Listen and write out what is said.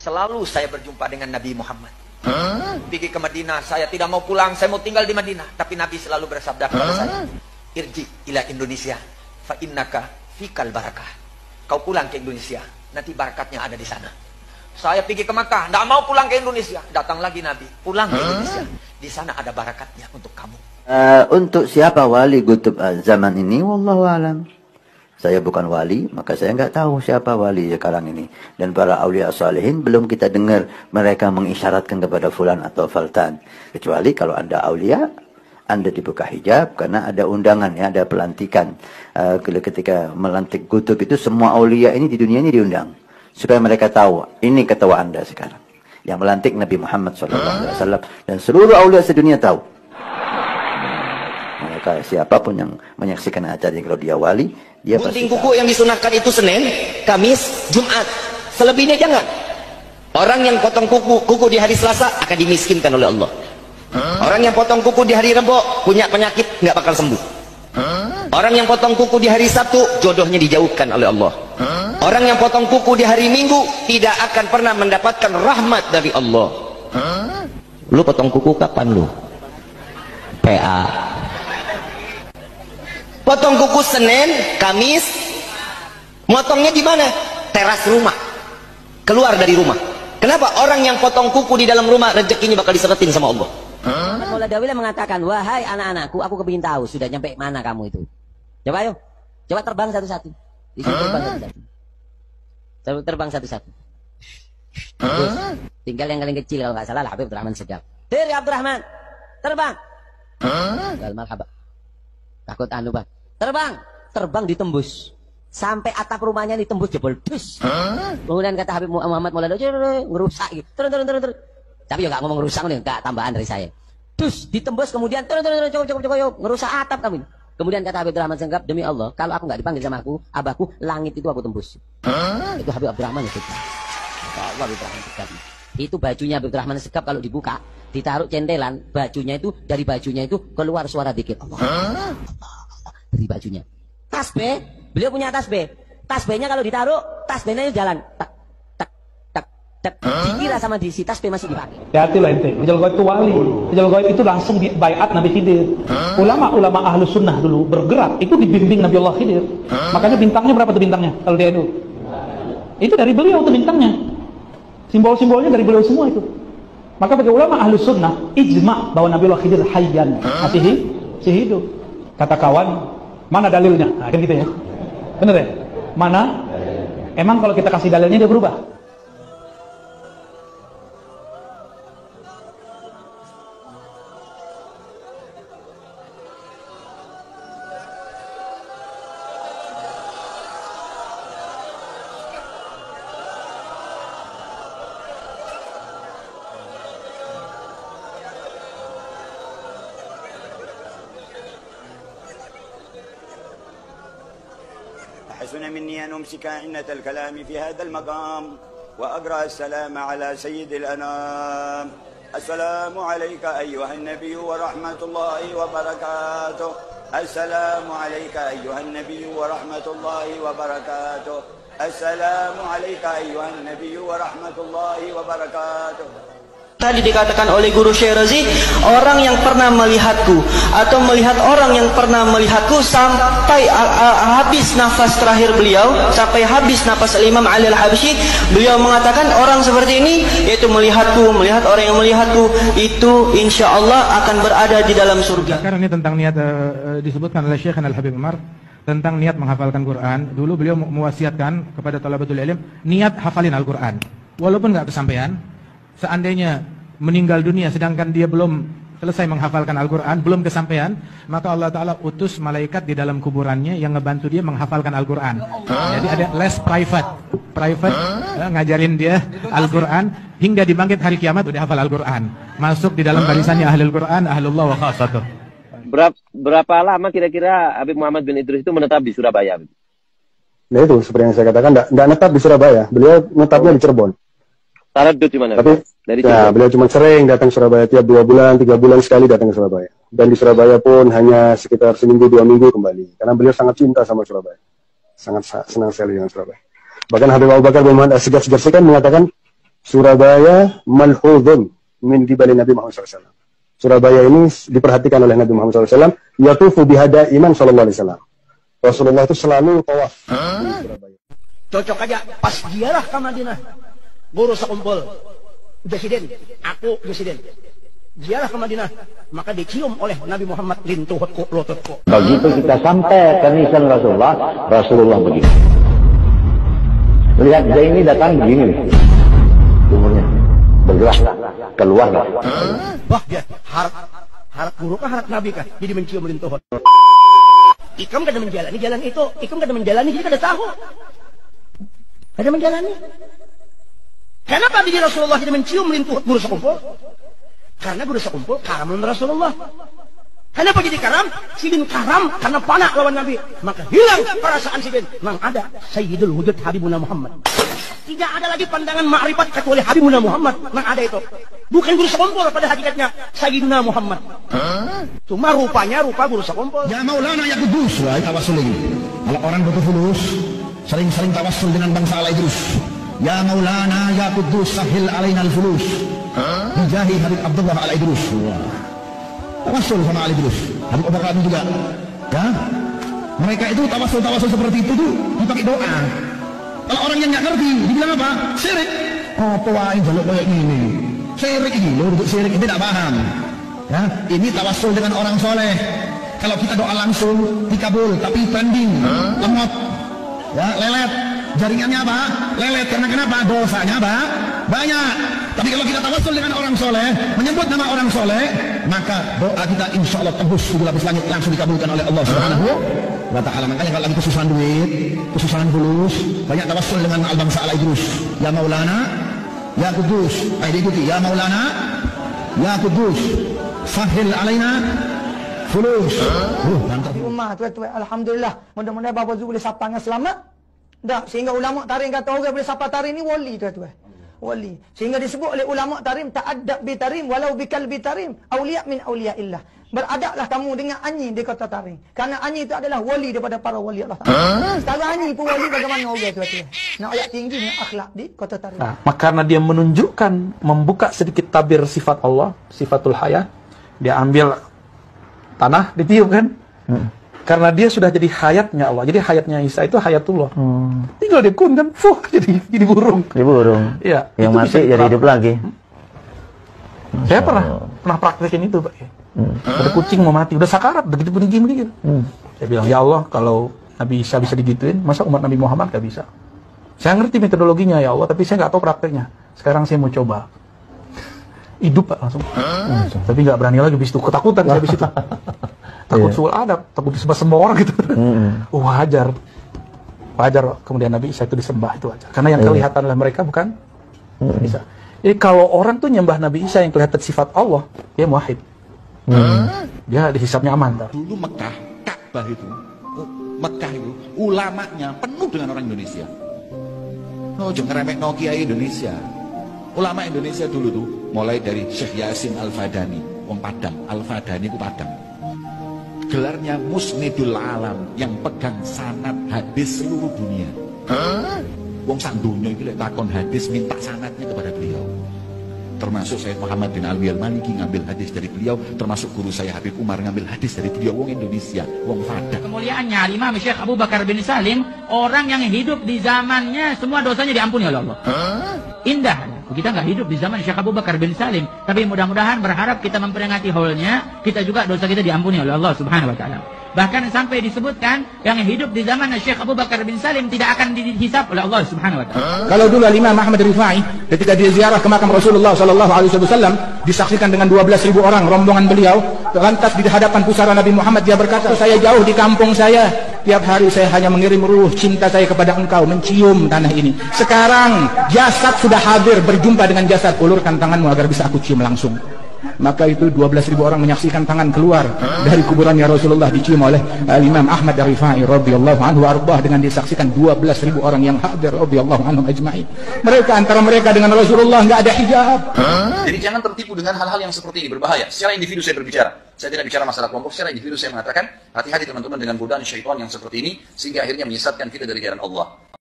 Selalu saya berjumpa dengan Nabi Muhammad. Pergi ke Madinah, saya tidak mau pulang, saya mau tinggal di Madinah. Tapi Nabi selalu bersabda kepada saya, irji ila Indonesia, fa innaka fikal barakah. Kau pulang ke Indonesia, nanti barakatnya ada di sana. Saya pergi ke Makkah, tidak mau pulang ke Indonesia. Datang lagi Nabi, pulang ke Indonesia. Di sana ada barakatnya untuk kamu. Untuk siapa wali kutub zaman ini, wallahu alam. Saya bukan wali, maka saya nggak tahu siapa wali sekarang ini. Dan para awliya salihin belum kita dengar mereka mengisyaratkan kepada fulan atau faltan. Kecuali kalau Anda awliya, Anda dibuka hijab karena ada undangan, ya, ada pelantikan. Ketika melantik kutub itu semua awliya ini di dunia ini diundang. Supaya mereka tahu, ini ketua Anda sekarang. Yang melantik Nabi Muhammad SAW. Dan seluruh awliya sedunia tahu. Maka siapapun yang menyaksikan acara ini, kalau dia wali, dia gunting kuku yang disunahkan itu Senin, Kamis, Jumat. Selebihnya jangan. Orang yang potong kuku di hari Selasa akan dimiskinkan oleh Allah. Orang yang potong kuku di hari Rebo punya penyakit nggak bakal sembuh. Orang yang potong kuku di hari Sabtu jodohnya dijauhkan oleh Allah. Orang yang potong kuku di hari Minggu tidak akan pernah mendapatkan rahmat dari Allah. Lu potong kuku kapan lu? PA. Potong kuku Senin, Kamis, motongnya di mana? Teras rumah. Keluar dari rumah. Kenapa? Orang yang potong kuku di dalam rumah rezekinya bakal diseretin sama Allah. Maula Dawila mengatakan, wahai anak-anakku, aku kepingin tahu sudah nyampe mana kamu itu. Coba ayo, coba terbang satu-satu. Disuruh terbang satu-satu. Terbang satu-satu. Terus, tinggal yang paling kecil kalau nggak salah Habib Abdurrahman Segaf. Diri Abdurrahman, terbang. Gal marhaba. Takut anu bang. Terbang ditembus sampai atap rumahnya ditembus jebol. Dus. Kemudian kata Habib Muhammad Maulana ngerusak gitu. Turun. Tapi ya nggak ngomong ngerusak nih, nggak tambahan dari saya. Dus ditembus kemudian turun cukup ngerusak atap kami. Kemudian kata Habib Abdurrahman Segaf, demi Allah kalau aku nggak dipanggil sama abahku, langit itu aku tembus. Itu Habib Abdurrahman itu. Allah Habib Abdurrahman Segaf. Itu bajunya Habib Abdurrahman Segaf kalau dibuka, ditaruh centelan, bajunya itu dari bajunya itu keluar suara dikit. Allah. Dari bajunya. Tasbih, beliau punya tasbih. Tasbihnya kalau ditaruh, tasbihnya jalan. Tak. Dikira sama diisi tasbih masih dipakai. Hati-hatilah ente. Rijal Ghaib itu wali. Rijal Ghaib itu langsung di baiat Nabi Khidir. Ulama-ulama ahlu sunnah dulu bergerak itu dibimbing Nabi Allah Khidir. Makanya bintangnya berapa tuh bintangnya? Kalau dia itu dari beliau tuh bintangnya. Simbol-simbolnya dari beliau semua itu. Maka bagi ulama ahlu sunnah ijma bahwa Nabi Allah Khidir hayyan, masih hidup. Kata kawan, mana dalilnya? Nah, kan gitu ya. Bener ya? Mana? Emang kalau kita kasih dalilnya dia berubah? حسن مني أن أمسك عنة الكلام في هذا المقام وأقرأ السلام على سيد الأنام. السلام عليك أيها النبي ورحمة الله وبركاته. السلام عليك أيها النبي ورحمة الله وبركاته. السلام عليك أيها النبي ورحمة الله وبركاته. Tadi dikatakan oleh Guru Syekh Razi, orang yang pernah melihatku atau melihat orang yang pernah melihatku sampai habis nafas terakhir beliau, sampai habis nafas Imam Ali Al-Habsyi, beliau mengatakan orang seperti ini yaitu melihatku, melihat orang yang melihatku itu insya Allah akan berada di dalam surga. Karena ini tentang niat disebutkan oleh Syekh Al-Habib Umar tentang niat menghafalkan Quran. Dulu beliau mewasiatkan kepada thalabatul ilm niat hafalin Al-Quran. Walaupun nggak kesampaian, seandainya meninggal dunia sedangkan dia belum selesai menghafalkan Al-Quran, belum kesampaian, maka Allah Ta'ala utus malaikat di dalam kuburannya yang ngebantu dia menghafalkan Al-Quran. Jadi ada les private ngajarin dia Al-Quran hingga dibangkit hari kiamat udah hafal Al-Quran, masuk di dalam barisannya Ahlul Quran, Ahlullah wa khasatuh. Berapa lama kira-kira Habib Muhammad bin Idris itu menetap di Surabaya? Nah itu seperti yang saya katakan, enggak netap di Surabaya, beliau netapnya di Cirebon. Taradud di mana? Tapi dari ya, beliau cuma sering datang ke Surabaya, tiap 2 bulan, 3 bulan sekali datang ke Surabaya. Dan di Surabaya pun hanya sekitar seminggu 2 minggu kembali. Karena beliau sangat cinta sama Surabaya. Sangat senang sekali dengan Surabaya. Bahkan Habib Abu Bakar bin Muhammad As-Segaf kan mengatakan, Surabaya malhudun min qibali Nabi Muhammad SAW. Surabaya ini diperhatikan oleh Nabi Muhammad SAW. Yatufu bihada iman sallallahu alaihi wasallam. Rasulullah itu selalu tawaf di Surabaya. Cocok aja, pas dialah ke Madinah. Guru sekumpul. Presiden, aku presiden. Dialah ke Madinah. Maka dicium oleh Nabi Muhammad lintuhutku, lututku. Begitu kita sampai ke nisan Rasulullah, Rasulullah begini. Lihat Zaini datang begini nih. Umurnya bergerak keluar lah. Wah, dia harap guru kah, harap Nabi kah? Jadi mencium lintuhut. Ikam kada menjalani jalan itu, ikam kada menjalani, jadi kada tahu. Kada menjalani. Kenapa diri Rasulullah tidak mencium lintuhut guru sekumpul? Karena guru sekumpul karam dengan Rasulullah. Kenapa jadi karam? Si bin karam karena panah lawan Nabi. Maka hilang perasaan si bin. Memang ada Sayyidul Wujud Habibuna Muhammad. Tidak ada lagi pandangan ma'rifat kecuali Habibuna Muhammad. Memang ada itu. Bukan guru sekumpul pada hakikatnya Sayyiduna Muhammad. Cuma rupanya rupa guru sekumpul. Ya Maulana ya Kudus lah tawasul ini. Kalau orang butuh fulus, sering-sering tawasul dengan bangsa ala Idrus. Ya Maulana ya Kudus sahil alaina al-fulus. Dijahi Habib Abdullah ala Idrus. Tawasul sama ala Idrus. Habib Umar Radmi juga. Ya. Mereka itu tawasul seperti itu tuh dipakai doa. Kalau orang yang nggak ngerti, dibilang apa? Syirik. Oh, wae jaluk kayak gini. Syirik ini, loh, untuk syirik ini tidak paham. Ya, ini tawasul dengan orang soleh. Kalau kita doa langsung dikabul, tapi pending, lemot, ya lelet. Jaringannya apa? Lelet. Karena kenapa? Dosanya apa? Banyak. Tapi kalau kita tawasul dengan orang soleh, menyebut nama orang soleh, maka doa kita insya Allah tembus 7 lapis langit langsung dikabulkan oleh Allah Subhanahu wa Ta'ala. Makanya kalau lagi kesusahan duit, kesusahan fulus, banyak tawasul dengan al-bangsa ala Idrus. Ya Maulana, ya Kudus. Ayo diikuti. Ya Maulana, ya Kudus. Sahil alaina fulus. Ummah tuan-tuan, alhamdulillah. Mudah-mudahan Bapak Zul boleh sapa dengan selamat. Dah, sehingga ulama tarim kata orang boleh sapa tarim ni wali tuan-tuan. Wali. Sehingga disebut oleh ulama tarim ta'addab bi tarim walau bi kalbi tarim, auliya min auliyaillah. Beradablah kamu dengan anjing di kota tarim. Karena anjing itu adalah wali daripada para wali Allah Taala. Kalau anjing pun wali bagaimana orang tuan-tuan? Nak ayat tinggi ni akhlak di kota tarim. Nah, maka karena dia menunjukkan membuka sedikit tabir sifat Allah, sifatul hayat, dia ambil tanah ditiup kan? Karena dia sudah jadi hayatnya Allah. Jadi hayatnya Isa itu hayatullah. Tinggal dia kun kan, jadi burung. Jadi burung. Iya. Yang mati jadi hidup lagi. Saya pernah praktekin itu, Pak. Ada kucing mau mati, udah sakarat, begitu begini. Saya bilang, ya Allah, kalau Nabi Isa bisa digituin, masa umat Nabi Muhammad gak bisa? Saya ngerti metodologinya ya Allah, tapi saya nggak tahu prakteknya. Sekarang saya mau coba. Hidup Pak langsung. Tapi nggak berani lagi, bis itu ketakutan saya bis itu. Takut suul adab, takut disembah orang gitu. Wajar kemudian Nabi Isa itu disembah, itu wajar. Karena yang kelihatan oleh mereka bukan Isa. Jadi kalau orang tuh nyembah Nabi Isa yang kelihatan sifat Allah, dia muwahhid. Dia dihisapnya aman. Dulu Mekah, Ka'bah itu, Mekah itu ulamanya penuh dengan orang Indonesia. Jangan remeh Kiai Indonesia. Ulama Indonesia dulu tuh mulai dari Syekh Yasin Al-Fadani, wong Padang. Al-Fadani ku Padang. Gelarnya Musnidul Alam, yang pegang sanad hadis seluruh dunia. Wong sak dunya iki lek takon hadis minta sanadnya kepada beliau. Termasuk Syekh Muhammad bin Alwi Al-Maliki ngambil hadis dari beliau, termasuk guru saya Habib Umar ngambil hadis dari beliau. Wong Indonesia, wong Padang. Kemuliaannya Imam Syekh Abu Bakar bin Salim, orang yang hidup di zamannya semua dosanya diampuni oleh Allah. Indah. Kita nggak hidup di zaman Syekh Abu Bakar bin Salim, tapi mudah-mudahan berharap kita memperingati haulnya, kita juga dosa kita diampuni oleh Allah Subhanahu wa Ta'ala. Bahkan sampai disebutkan yang hidup di zaman Syekh Abu Bakar bin Salim tidak akan dihisab oleh Allah Subhanahu wa Ta'ala. Kalau dulu Imam Ahmad Rifai ketika dia ziarah ke makam Rasulullah sallallahu alaihi wasallam disaksikan dengan 12.000 orang rombongan beliau, lantas di hadapan pusara Nabi Muhammad dia berkata, "Saya jauh di kampung saya, tiap hari saya hanya mengirim ruh cinta saya kepada engkau, mencium tanah ini. Sekarang jasad sudah hadir, berjumpa dengan jasad, ulurkan tanganmu agar bisa aku cium langsung." Maka itu 12.000 orang menyaksikan tangan keluar dari kuburannya Rasulullah dicium oleh Imam Ahmad Rifai radhiyallahu anhu arbah, dengan disaksikan 12.000 orang yang hadir radhiyallahu anhum ajma'in. Mereka antara mereka dengan Rasulullah nggak ada hijab. Jadi jangan tertipu dengan hal-hal yang seperti ini, berbahaya. Secara individu saya berbicara. Saya tidak bicara masalah kelompok, secara individu saya mengatakan hati-hati teman-teman dengan godaan syaitan yang seperti ini sehingga akhirnya menyesatkan kita dari jalan Allah.